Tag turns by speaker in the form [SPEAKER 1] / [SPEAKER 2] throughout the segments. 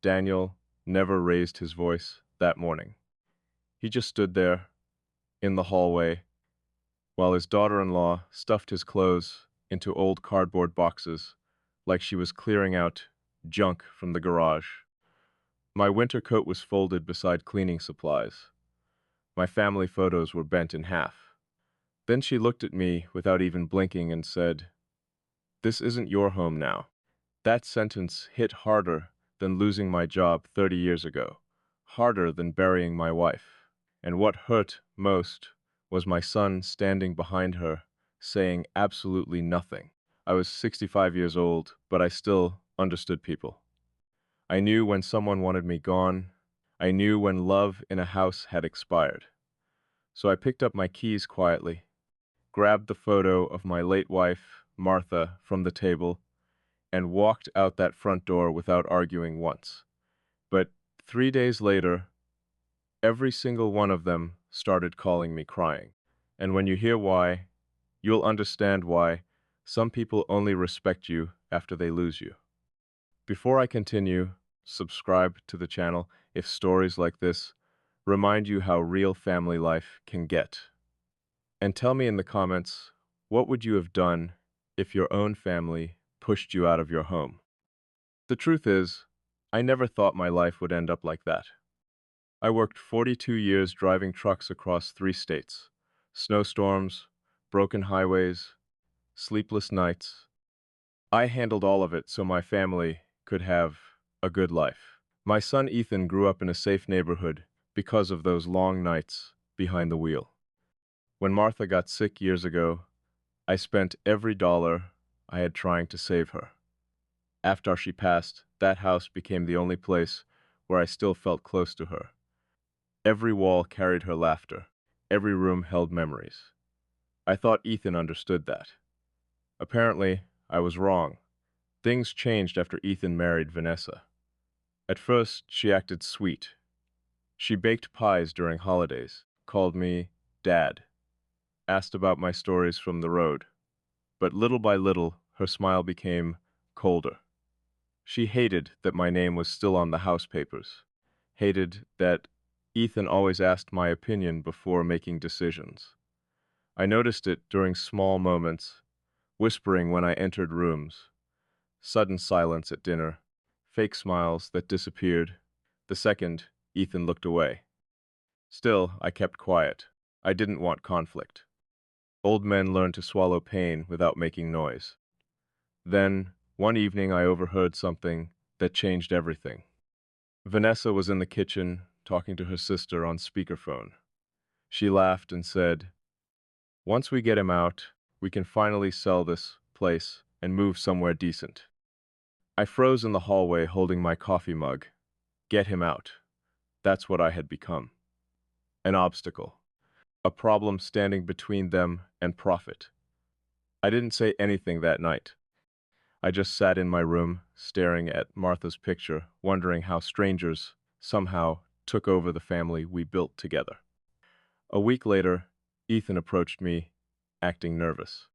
[SPEAKER 1] Daniel never raised his voice that morning. He just stood there, in the hallway, while his daughter-in-law stuffed his clothes into old cardboard boxes like she was clearing out junk from the garage. My winter coat was folded beside cleaning supplies. My family photos were bent in half. Then she looked at me without even blinking and said, "This isn't your home now." That sentence hit harder than losing my job 30 years ago, harder than burying my wife. And what hurt most was my son standing behind her, saying absolutely nothing. I was 65 years old, but I still understood people. I knew when someone wanted me gone. I knew when love in a house had expired. So I picked up my keys quietly, grabbed the photo of my late wife, Martha, from the table, and walked out that front door without arguing once. But 3 days later, every single one of them started calling me crying. And when you hear why, you'll understand why some people only respect you after they lose you. Before I continue, subscribe to the channel if stories like this remind you how real family life can get. And tell me in the comments, what would you have done if your own family pushed you out of your home? The truth is, I never thought my life would end up like that. I worked 42 years driving trucks across 3 states. Snowstorms, broken highways, sleepless nights. I handled all of it so my family could have a good life. My son Ethan grew up in a safe neighborhood because of those long nights behind the wheel. When Martha got sick years ago, I spent every dollar I had trying to save her. After she passed, that house became the only place where I still felt close to her. Every wall carried her laughter. Every room held memories. I thought Ethan understood that. Apparently, I was wrong. Things changed after Ethan married Vanessa. At first, she acted sweet. She baked pies during holidays, called me Dad, asked about my stories from the road. But little by little, her smile became colder. She hated that my name was still on the house papers, hated that Ethan always asked my opinion before making decisions. I noticed it during small moments, whispering when I entered rooms, sudden silence at dinner, fake smiles that disappeared the second Ethan looked away. Still, I kept quiet. I didn't want conflict. Old men learn to swallow pain without making noise. Then, one evening I overheard something that changed everything. Vanessa was in the kitchen, talking to her sister on speakerphone. She laughed and said, "Once we get him out, we can finally sell this place and move somewhere decent." I froze in the hallway holding my coffee mug. Get him out. That's what I had become. An obstacle. A problem standing between them and profit. I didn't say anything that night. I just sat in my room, staring at Martha's picture, wondering how strangers somehow took over the family we built together. A week later, Ethan approached me, acting nervous.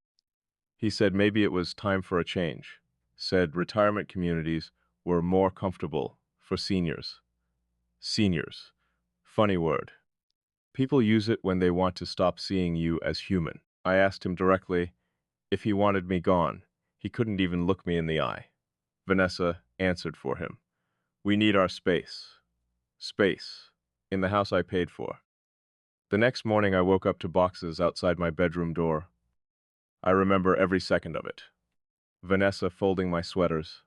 [SPEAKER 1] He said maybe it was time for a change, said retirement communities were more comfortable for seniors. Seniors. Funny word. People use it when they want to stop seeing you as human. I asked him directly if he wanted me gone. He couldn't even look me in the eye. Vanessa answered for him. We need our space. Space. In the house I paid for. The next morning I woke up to boxes outside my bedroom door. I remember every second of it. Vanessa folding my sweaters.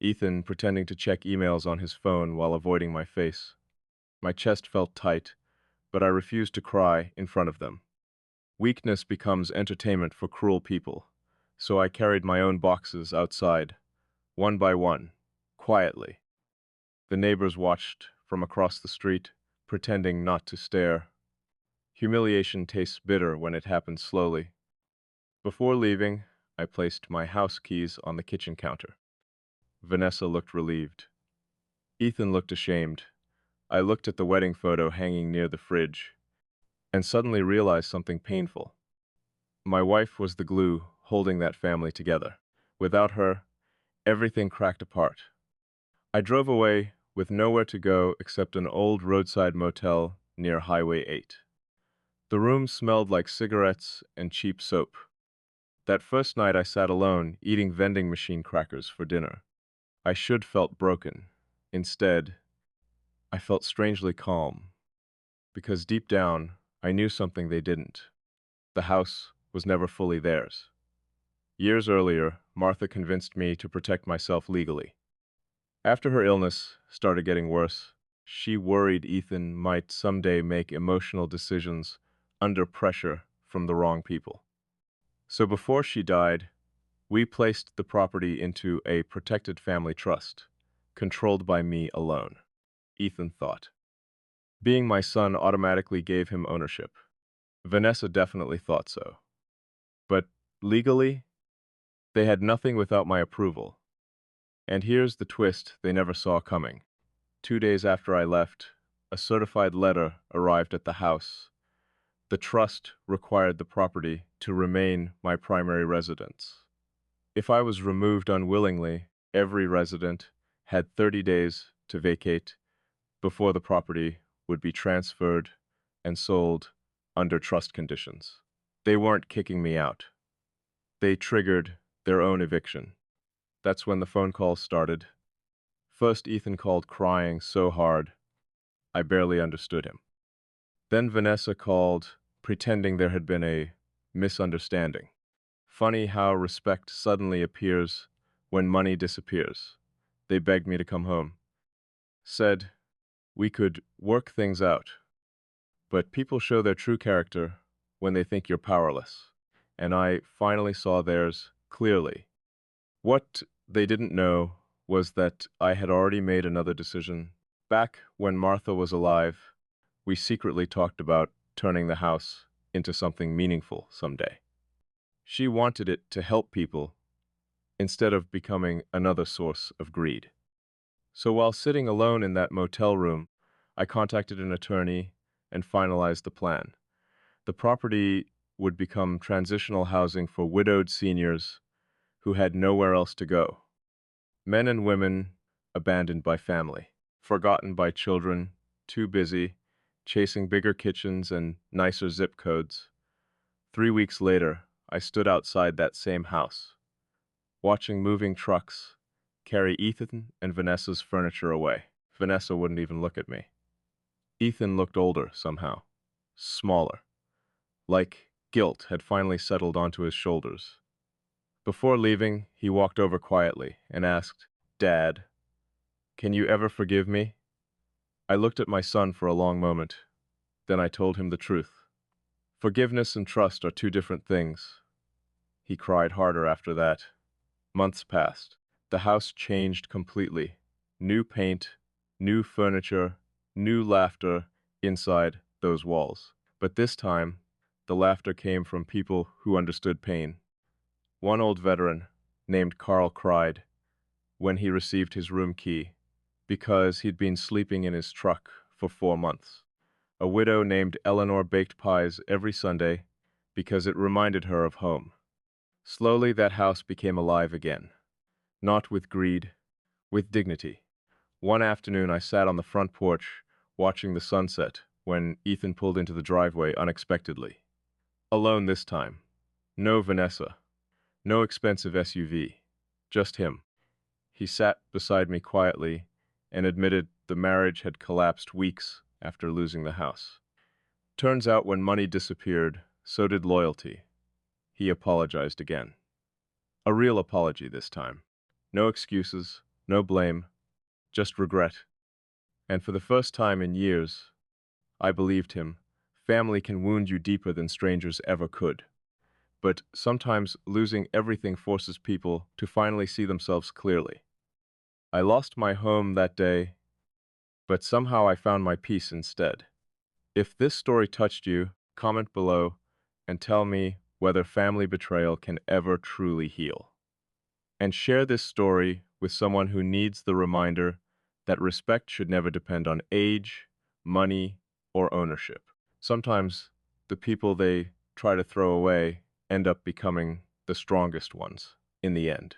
[SPEAKER 1] Ethan pretending to check emails on his phone while avoiding my face. My chest felt tight, but I refused to cry in front of them. Weakness becomes entertainment for cruel people, so I carried my own boxes outside, one by one, quietly. The neighbors watched from across the street, pretending not to stare. Humiliation tastes bitter when it happens slowly. Before leaving, I placed my house keys on the kitchen counter. Vanessa looked relieved. Ethan looked ashamed. I looked at the wedding photo hanging near the fridge, and suddenly realized something painful. My wife was the glue holding that family together. Without her, everything cracked apart. I drove away with nowhere to go except an old roadside motel near Highway 8. The room smelled like cigarettes and cheap soap. That first night I sat alone, eating vending machine crackers for dinner. I should felt broken. Instead, I felt strangely calm, because deep down, I knew something they didn't. The house was never fully theirs. Years earlier, Martha convinced me to protect myself legally. After her illness started getting worse, she worried Ethan might someday make emotional decisions under pressure from the wrong people. So before she died, we placed the property into a protected family trust, controlled by me alone, Ethan thought. Being my son automatically gave him ownership. Vanessa definitely thought so. But legally, they had nothing without my approval. And here's the twist they never saw coming. 2 days after I left, a certified letter arrived at the house. The trust required the property to remain my primary residence. If I was removed unwillingly, every resident had 30 days to vacate before the property would be transferred and sold under trust conditions. They weren't kicking me out. They triggered their own eviction. That's when the phone calls started. First, Ethan called crying so hard, I barely understood him. Then Vanessa called, pretending there had been a misunderstanding. Funny how respect suddenly appears when money disappears. They begged me to come home. Said we could work things out. But people show their true character when they think you're powerless. And I finally saw theirs clearly. What they didn't know was that I had already made another decision. Back when Martha was alive, we secretly talked about turning the house into something meaningful someday. She wanted it to help people instead of becoming another source of greed. So while sitting alone in that motel room, I contacted an attorney and finalized the plan. The property would become transitional housing for widowed seniors who had nowhere else to go. Men and women abandoned by family, forgotten by children, too busy, chasing bigger kitchens and nicer zip codes. 3 weeks later, I stood outside that same house, watching moving trucks carry Ethan and Vanessa's furniture away. Vanessa wouldn't even look at me. Ethan looked older somehow, smaller, like guilt had finally settled onto his shoulders. Before leaving, he walked over quietly and asked, "Dad, can you ever forgive me?" I looked at my son for a long moment. Then I told him the truth. Forgiveness and trust are two different things. He cried harder after that. Months passed. The house changed completely. New paint, new furniture, new laughter inside those walls. But this time, the laughter came from people who understood pain. One old veteran, named Carl, cried when he received his room key because he'd been sleeping in his truck for 4 months. A widow named Eleanor baked pies every Sunday because it reminded her of home. Slowly, that house became alive again. Not with greed, with dignity. One afternoon, I sat on the front porch watching the sunset when Ethan pulled into the driveway unexpectedly. Alone this time. No Vanessa. No expensive SUV. Just him. He sat beside me quietly and admitted the marriage had collapsed weeks after losing the house. Turns out when money disappeared, so did loyalty. He apologized again. A real apology this time. No excuses, no blame, just regret. And for the first time in years, I believed him. Family can wound you deeper than strangers ever could. But sometimes losing everything forces people to finally see themselves clearly. I lost my home that day, but somehow I found my peace instead. If this story touched you, comment below and tell me whether family betrayal can ever truly heal. And share this story with someone who needs the reminder that respect should never depend on age, money, or ownership. Sometimes the people they try to throw away end up becoming the strongest ones in the end.